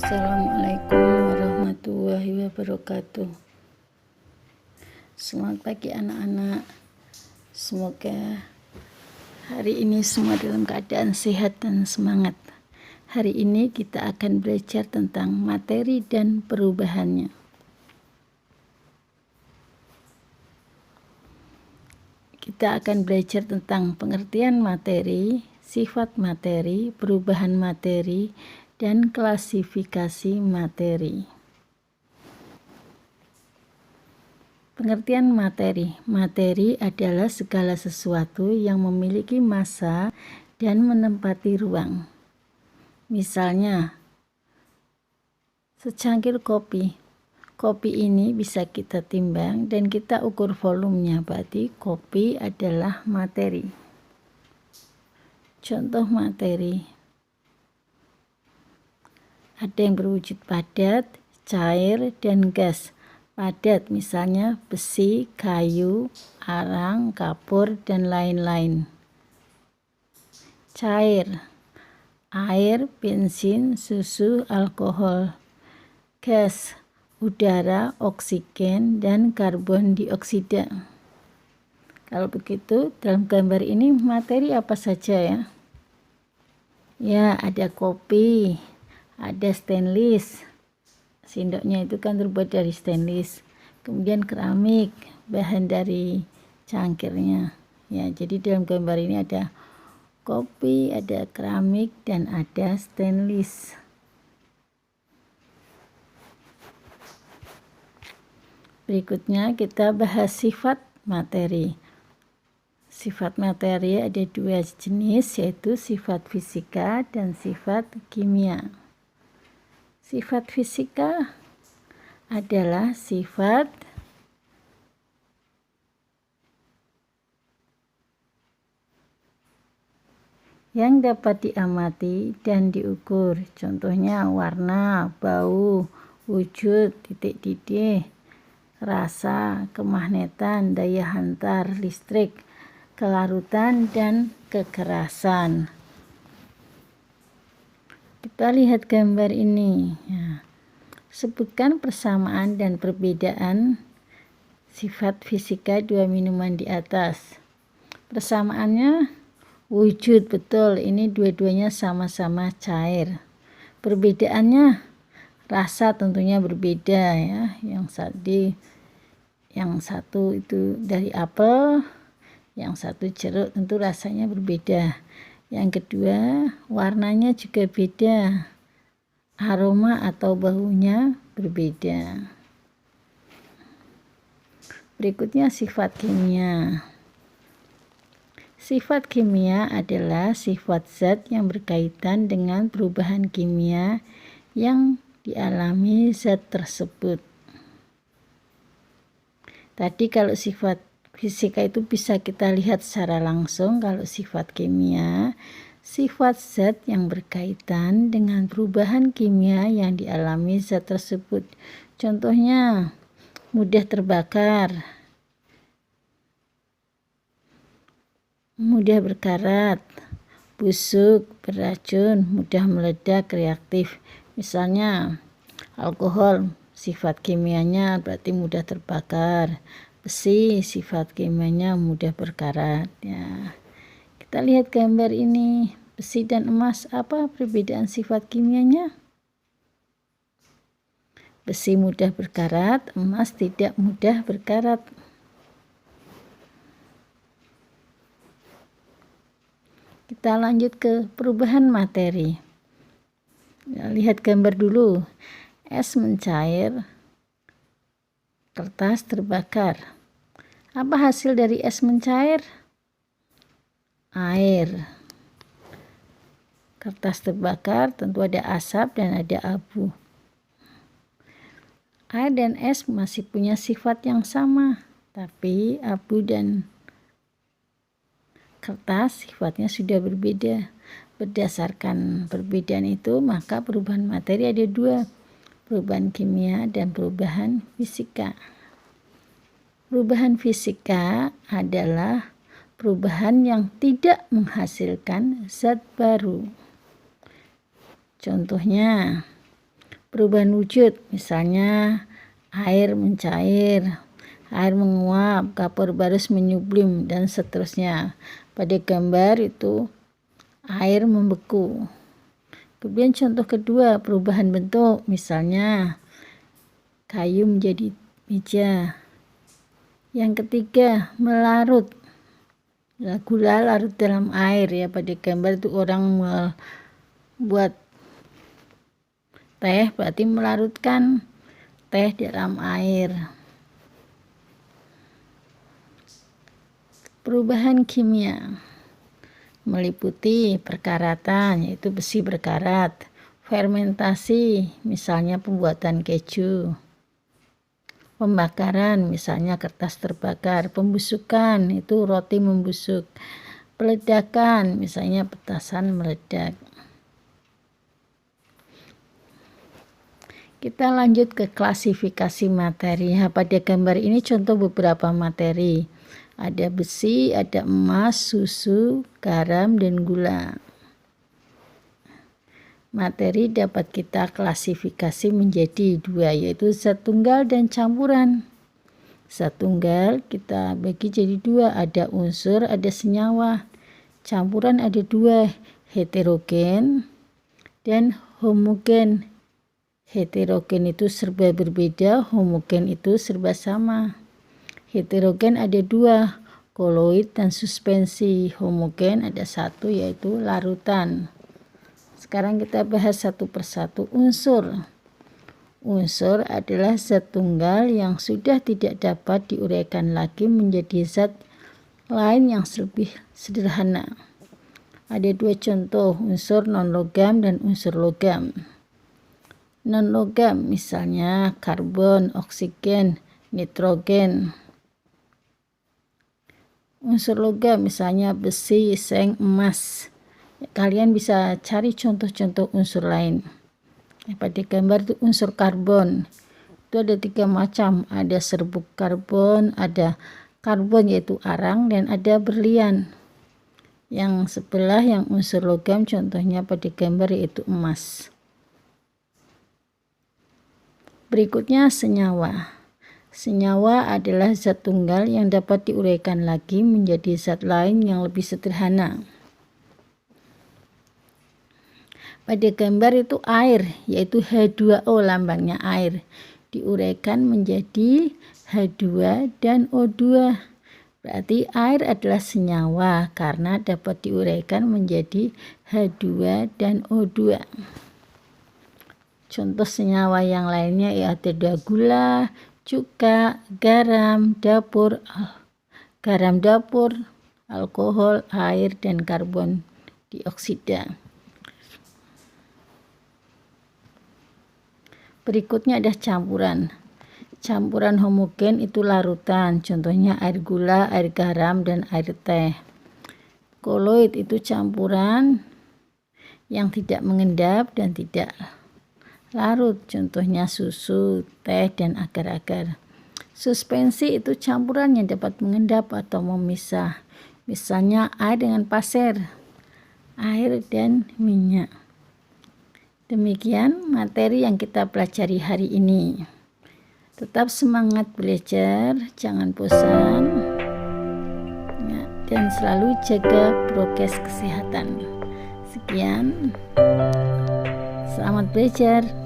Assalamualaikum warahmatullahi wabarakatuh. Selamat pagi anak-anak. Semoga hari ini semua dalam keadaan sehat dan semangat. Hari ini kita akan belajar tentang materi dan perubahannya. Kita akan belajar tentang pengertian materi, sifat materi, perubahan materi, dan klasifikasi materi. Pengertian materi. Materi adalah segala sesuatu yang memiliki massa dan menempati ruang. Misalnya, secangkir kopi. Kopi ini bisa kita timbang dan kita ukur volumenya, berarti kopi adalah materi. Contoh materi. Ada yang berwujud padat, cair, dan gas. Padat misalnya besi, kayu, arang, kapur, dan lain-lain. Cair, air, bensin, susu, alkohol. Gas, udara, oksigen, dan karbon dioksida. Kalau begitu, dalam gambar ini materi apa saja ya? Ya, ada kopi, ada stainless, sendoknya itu kan terbuat dari stainless. Kemudian keramik, bahan dari cangkirnya. Ya, jadi dalam gambar ini ada kopi, ada keramik, dan ada stainless. Berikutnya kita bahas sifat materi. Sifat materi ada dua jenis, yaitu sifat fisika dan sifat kimia. Sifat fisika adalah sifat yang dapat diamati dan diukur. Contohnya warna, bau, wujud, titik-titik, rasa, kemagnetan, daya hantar listrik, kelarutan, dan kekerasan. Kita lihat gambar ini. Ya. Sebutkan persamaan dan perbedaan sifat fisika dua minuman di atas. Persamaannya wujud, betul, ini dua-duanya sama-sama cair. Perbedaannya rasa tentunya berbeda ya. Yang satu itu dari apel, yang satu jeruk, tentu rasanya berbeda. Yang kedua, warnanya juga beda. Aroma atau baunya berbeda. Berikutnya sifat kimia. Sifat kimia adalah sifat zat yang berkaitan dengan perubahan kimia yang dialami zat tersebut. Tadi kalau sifat fisika itu bisa kita lihat secara langsung. Kalau sifat kimia, sifat zat yang berkaitan dengan perubahan kimia yang dialami zat tersebut. Contohnya, mudah terbakar, mudah berkarat, busuk, beracun, mudah meledak, reaktif. Misalnya, alkohol, sifat kimianya berarti mudah terbakar. Besi, sifat kimianya mudah berkarat. Ya. Kita lihat gambar ini, besi dan emas, apa perbedaan sifat kimianya? Besi mudah berkarat, emas tidak mudah berkarat. Kita lanjut ke perubahan materi. Ya, lihat gambar dulu. Es mencair, kertas terbakar. Apa hasil dari es mencair? Air. Kertas terbakar tentu ada asap dan ada abu. Air dan es masih punya sifat yang sama, tapi abu dan kertas sifatnya sudah berbeda. Berdasarkan perbedaan itu, maka perubahan materi ada dua, perubahan kimia dan perubahan fisika. Perubahan fisika adalah perubahan yang tidak menghasilkan zat baru. Contohnya, perubahan wujud, misalnya air mencair, air menguap, kapur barus menyublim, dan seterusnya. Pada gambar itu air membeku. Kemudian contoh kedua, perubahan bentuk, misalnya kayu menjadi meja. Yang ketiga, melarut. Gula larut dalam air, ya. Pada gambar itu orang membuat teh, berarti melarutkan teh dalam air. Perubahan kimia meliputi perkaratan, yaitu besi berkarat, fermentasi, misalnya pembuatan keju, pembakaran, misalnya kertas terbakar, pembusukan, itu roti membusuk, peledakan, misalnya petasan meledak. Kita lanjut ke klasifikasi materi. Pada gambar ini contoh beberapa materi. Ada besi, ada emas, susu, garam, dan gula. Materi dapat kita klasifikasi menjadi dua, yaitu zat tunggal dan campuran. Zat tunggal kita bagi jadi dua, ada unsur, ada senyawa. Campuran ada dua, heterogen dan homogen. Heterogen itu serba berbeda, homogen itu serba sama. Heterogen ada dua, koloid dan suspensi. Homogen ada satu, yaitu larutan. Sekarang kita bahas satu persatu. Unsur. Unsur adalah zat tunggal yang sudah tidak dapat diuraikan lagi menjadi zat lain yang lebih sederhana. Ada dua contoh, unsur non-logam dan unsur logam. Non-logam misalnya karbon, oksigen, nitrogen. Unsur logam misalnya besi, seng, emas. Kalian bisa cari contoh-contoh unsur lain. Pada gambar itu unsur karbon. Itu ada 3 macam. Ada serbuk karbon, ada karbon yaitu arang, dan ada berlian. Yang sebelah yang unsur logam contohnya pada gambar yaitu emas. Berikutnya senyawa. Senyawa adalah zat tunggal yang dapat diuraikan lagi menjadi zat lain yang lebih sederhana. Pada gambar itu air, yaitu H2O, lambangnya air, diuraikan menjadi H2 dan O2. Berarti air adalah senyawa karena dapat diuraikan menjadi H2 dan O2. Contoh senyawa yang lainnya ya ada gula, cuka, garam dapur, alkohol, air, dan karbon dioksida. Berikutnya ada campuran. Campuran homogen itu larutan, contohnya air gula, air garam, dan air teh. Koloid itu campuran yang tidak mengendap dan tidak larut, contohnya susu, teh, dan agar-agar. Suspensi itu campuran yang dapat mengendap atau memisah, misalnya air dengan pasir, air dan minyak. Demikian materi yang kita pelajari hari ini. Tetap semangat belajar, jangan bosan, ya, dan selalu jaga prokes kesehatan. Sekian, selamat belajar.